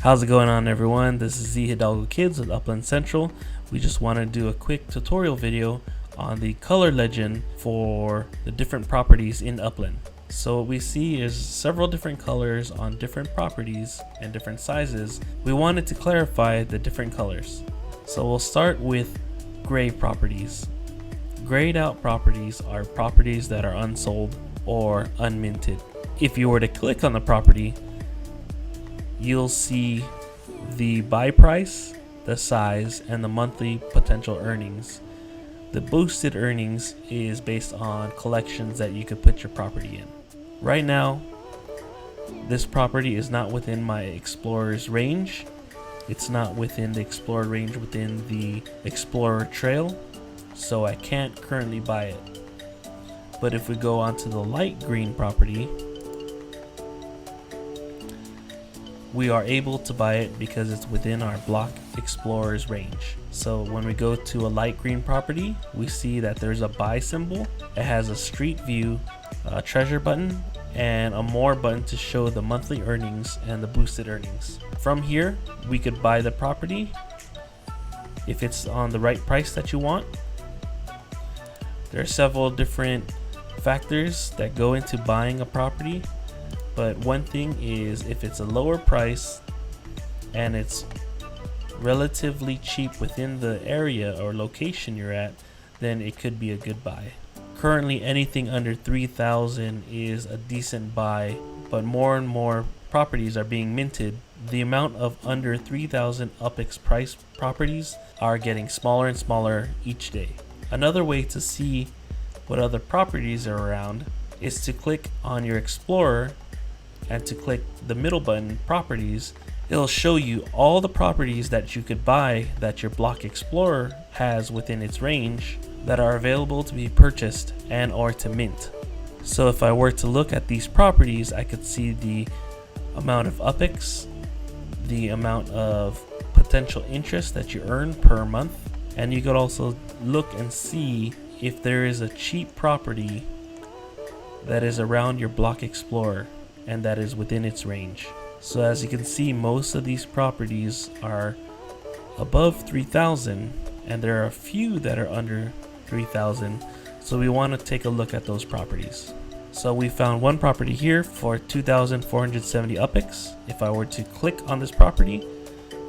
How's it going on, everyone? This is Z Hidalgo Kids with Upland Central. We just want to do a quick tutorial video on the color legend for the different properties in Upland. So what we see is several different colors on different properties and different sizes. We wanted to clarify the different colors. So we'll start with gray properties. Grayed out properties are properties that are unsold or unminted. If you were to click on the property, you'll see the buy price, the size, and the monthly potential earnings. The boosted earnings is based on collections that you could put your property in. Right now, this property is not within my Explorer's range. It's not within the Explorer range within the Explorer trail, so I can't currently buy it. But if we go onto the light green property, we are able to buy it because it's within our Block Explorer's range. So when we go to a light green property, we see that there's a buy symbol. It has a street view, a treasure button, and a more button to show the monthly earnings and the boosted earnings. From here, we could buy the property if it's on the right price that you want. There are several different factors that go into buying a property. But one thing is, if it's a lower price and it's relatively cheap within the area or location you're at, then it could be a good buy. Currently, anything under 3,000 is a decent buy, but more and more properties are being minted. The amount of under 3,000 UPX price properties are getting smaller and smaller each day. Another way to see what other properties are around is to click on your Explorer and to click the middle button, properties. It'll show you all the properties that you could buy that your Block Explorer has within its range that are available to be purchased and or to mint. So if I were to look at these properties, I could see the amount of UPX, the amount of potential interest that you earn per month, and you could also look and see if there is a cheap property that is around your Block Explorer and that is within its range. So as you can see, most of these properties are above 3,000 and there are a few that are under 3,000. So we want to take a look at those properties. So we found one property here for 2,470 UPX. If I were to click on this property,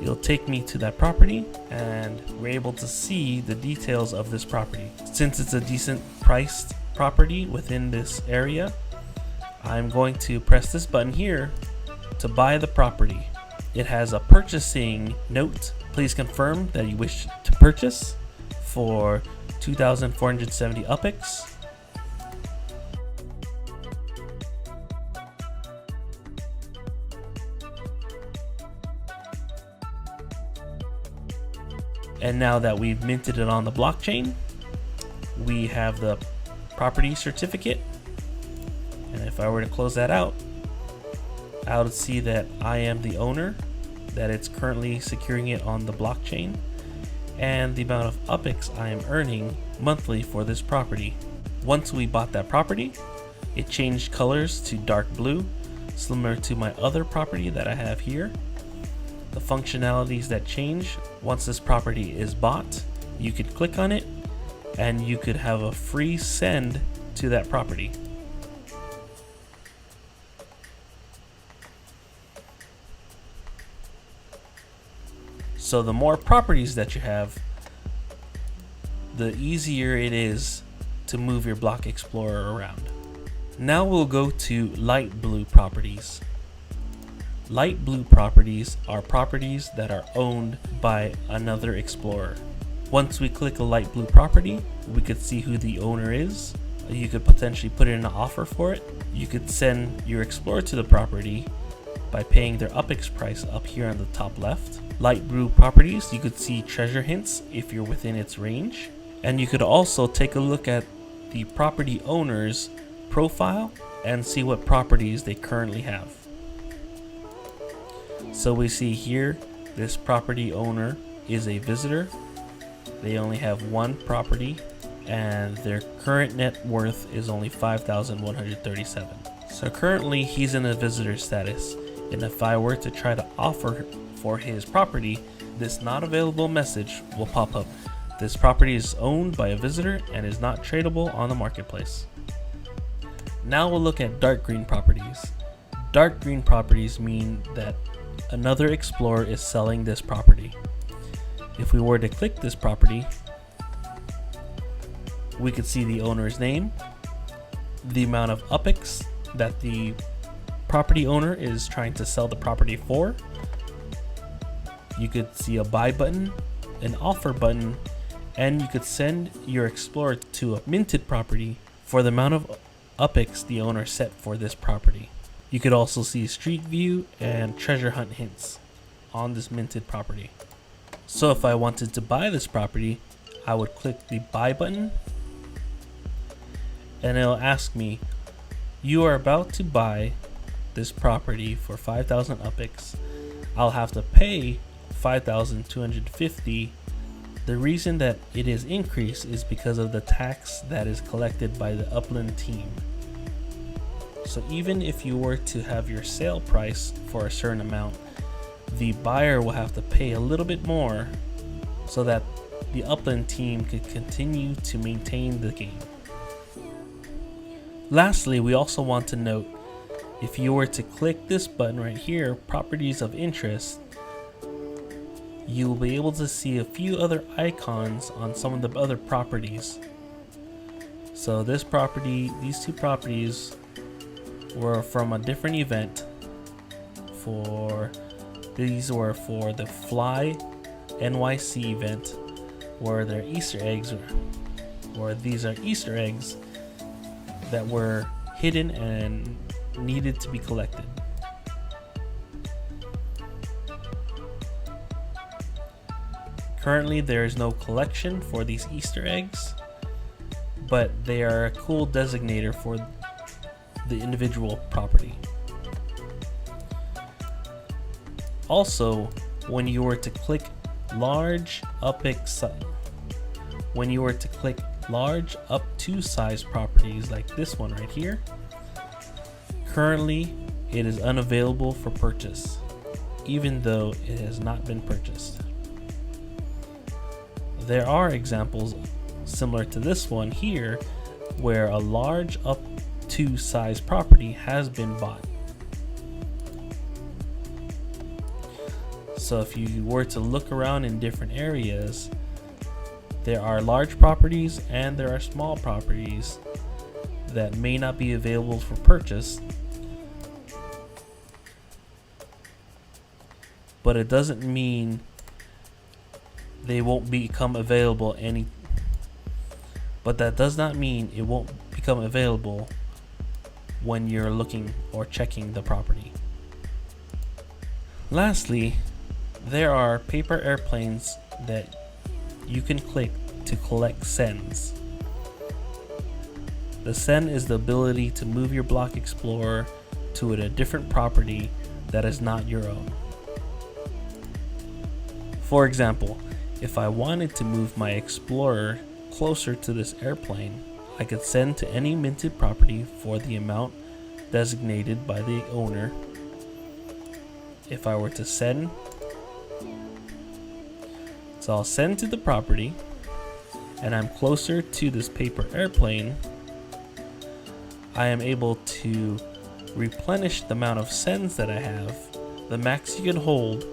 it'll take me to that property and we're able to see the details of this property. Since it's a decent priced property within this area, I'm going to press this button here to buy the property. It has a purchasing note. Please confirm that you wish to purchase for 2,470 UPX. And now that we've minted it on the blockchain, we have the property certificate. And if I were to close that out, I would see that I am the owner, that it's currently securing it on the blockchain, and the amount of UPX I am earning monthly for this property. Once we bought that property, it changed colors to dark blue, similar to my other property that I have here. The functionalities that change once this property is bought, you could click on it and you could have a free send to that property. So the more properties that you have, the easier it is to move your Block Explorer around. Now we'll go to light blue properties. Light blue properties are properties that are owned by another Explorer. Once we click a light blue property, we could see who the owner is. You could potentially put in an offer for it. You could send your Explorer to the property by paying their UPX price up here on the top left. Light blue properties, you could see treasure hints if you're within its range. And you could also take a look at the property owner's profile and see what properties they currently have. So we see here, this property owner is a visitor. They only have one property and their current net worth is only 5,137. So currently he's in a visitor status. And if I were to try to offer for his property, this not available message will pop up. This property is owned by a visitor and is not tradable on the marketplace. Now we'll look at dark green properties. Dark green properties mean that another explorer is selling this property. If we were to click this property, we could see the owner's name, the amount of UPX that the property owner is trying to sell the property for. You could see a buy button, an offer button, and you could send your explorer to a minted property for the amount of UPX the owner set for this property. You could also see street view and treasure hunt hints on this minted property. So if I wanted to buy this property, I would click the buy button and it'll ask me, you are about to buy this property for 5,000 UPX. I'll have to pay 5,250. The reason that it is increased is because of the tax that is collected by the Upland team. So even if you were to have your sale price for a certain amount, the buyer will have to pay a little bit more so that the Upland team could continue to maintain the game. Lastly, we also want to note, if you were to click this button right here, properties of interest, you will be able to see a few other icons on some of the other properties. So this property, these two properties were from a different event. These were for the Fly NYC event, where they're Easter eggs, or these are Easter eggs that were hidden and needed to be collected. Currently there is no collection for these Easter eggs, but they are a cool designator for the individual property. Also, when you were to click large UPX, when you were to click large up to size properties like this one right here, currently it is unavailable for purchase, even though it has not been purchased. There are examples similar to this one here where a large up to size property has been bought. So if you were to look around in different areas, there are large properties and there are small properties that may not be available for purchase, but it doesn't mean they won't become available but that does not mean it won't become available when you're looking or checking the property. Lastly, there are paper airplanes that you can click to collect sends. The send is the ability to move your block explorer to a different property that is not your own. For example, if I wanted to move my explorer closer to this airplane, I could send to any minted property for the amount designated by the owner. If I were to send, so I'll send to the property and I'm closer to this paper airplane, I am able to replenish the amount of sends that I have. The max you can hold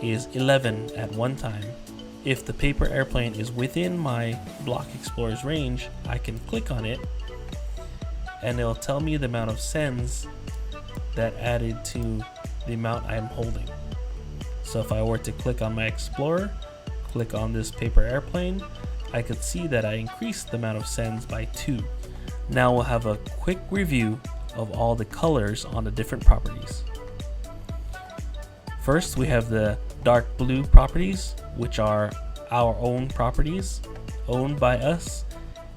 is 11 at one time. If the paper airplane is within my block explorer's range, I can click on it and it'll tell me the amount of sends that added to the amount I'm holding. So if I were to click on my explorer, click on this paper airplane, I could see that I increased the amount of sends by 2. Now we'll have a quick review of all the colors on the different properties. First, we have the dark blue properties, which are our own properties owned by us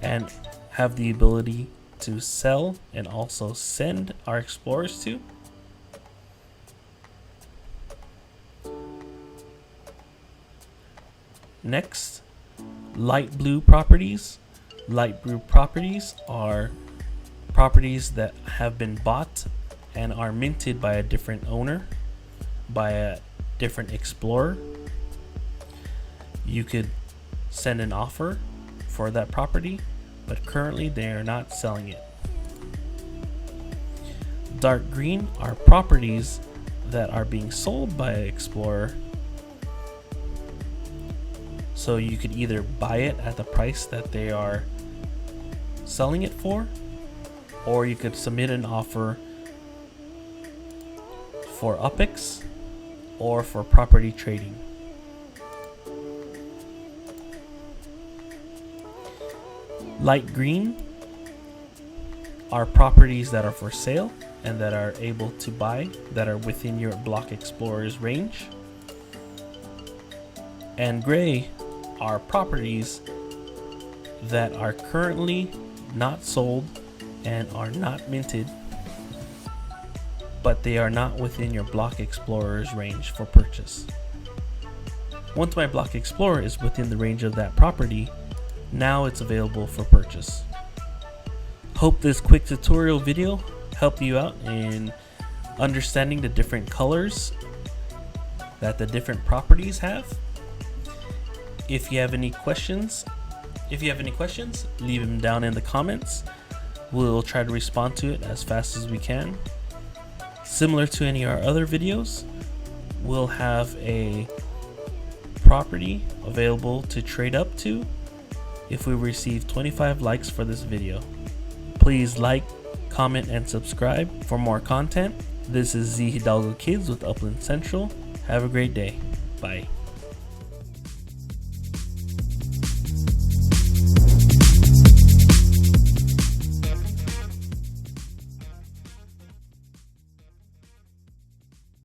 and have the ability to sell and also send our explorers to. Next, light blue properties. Light blue properties are properties that have been bought and are minted by a different owner. by a different explorer, you could send an offer for that property, but currently they are not selling it. Dark green are properties that are being sold by an explorer, so you could either buy it at the price that they are selling it for, or you could submit an offer for UPX or for property trading. Light green are properties that are for sale and that are able to buy, that are within your block explorer's range. And gray are properties that are currently not sold and are not minted, but they are not within your block explorer's range for purchase. Once my block explorer is within the range of that property, now it's available for purchase. Hope this quick tutorial video helped you out in understanding the different colors that the different properties have. If you have any questions, leave them down in the comments. We'll try to respond to it as fast as we can. Similar to any of our other videos, we'll have a property available to trade up to if we receive 25 likes for this video. Please like, comment, and subscribe for more content. This is Z Hidalgo Kids with Upland Central. Have a great day. Bye.